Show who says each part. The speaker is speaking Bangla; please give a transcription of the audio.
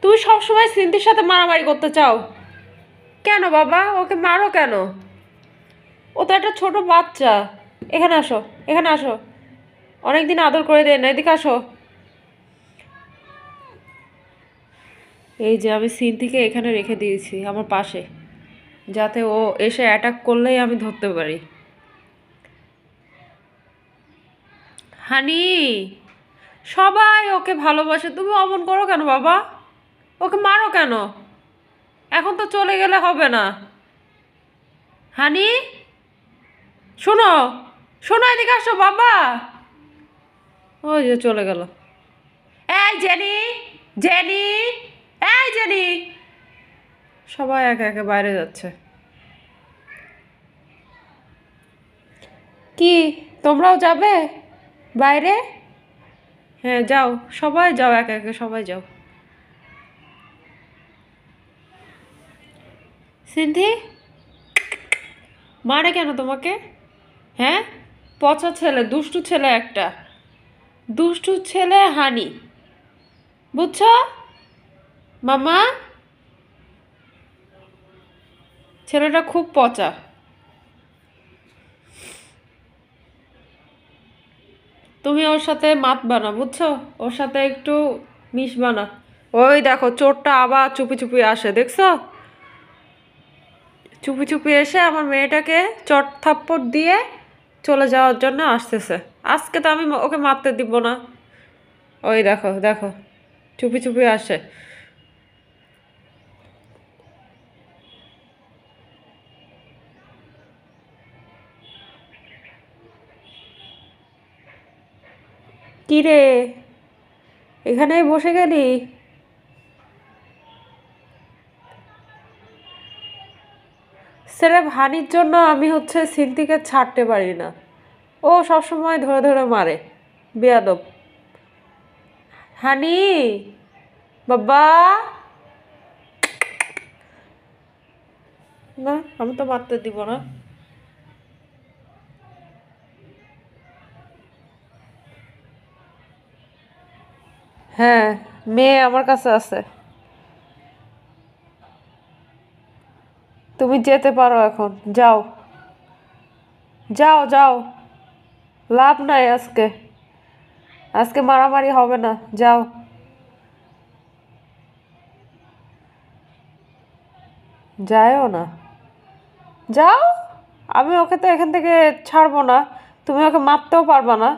Speaker 1: তুমি সবসময় সিন্ধির সাথে মারামারি করতে চাও কেন বাবা? ওকে মারো কেন? ও তো একটা ছোট বাচ্চা। এখানে আসো, এখানে আসো। অনেকদিন আদর করে দেয় না, এদিকে আসো। এই যে আমি সিন্ধিকে এখানে রেখে দিয়েছি আমার পাশে, যাতে ও এসে অ্যাটাক করলেই আমি ধরতে পারি। হানি, সবাই ওকে ভালোবাসে, তুমি অমন করো কেন বাবা? ওকে মারো কেন? এখন তো চলে গেলে হবে না। হানি, শোনো, শোনো, এদিকে আসো বাবা। ওই যে চলে গেল। এই জেনি, জেনি, এই জেনি। সবাই একে একে বাইরে যাচ্ছে। কি, তোমরাও যাবে বাইরে? হ্যাঁ যাও, সবাই যাও, একে একে সবাই যাও। সিন্ধি মারে কেন তোমাকে? হ্যাঁ, পচা ছেলে, দুষ্টু ছেলে একটা, দুষ্টু ছেলে হানি, বুঝছো মামা? ছেলেটা খুব পচা। তুমি ওর সাথে মাতবা না, বুঝছো? ওর সাথে একটু মিশবা না। ওই দেখো, চোরটা আবার চুপি চুপি আসে, দেখছো? চুপি চুপি এসে আমার মেয়েটাকে চট থাপ্পড় দিয়ে চলে যাওয়ার জন্য আসতেছে। আজকে তো আমি ওকে মারতে দিব না। ওই দেখো, দেখো, চুপি চুপি আসে। কি রে, এখানেই বসে গেলি? স্রেফ হানির জন্য আমি হচ্ছে সিন্তিকে ছাড়তে পারি না। ও সবসময় ধরে ধরে মারে, বেয়াদব। হানি, বাবা। না, আমি তো মারতে দিব না। হ্যাঁ, মেয়ে আমার কাছে আছে। তুমি যেতে পারো এখন, যাও, যাও, যাও। লাভ নাই আজকে, আজকে মারামারি হবে না, যাও। যায়ও না, যাও। আমি ওকে তো এখান থেকে ছাড়বো না, তুমি ওকে মারতেও পারবা না।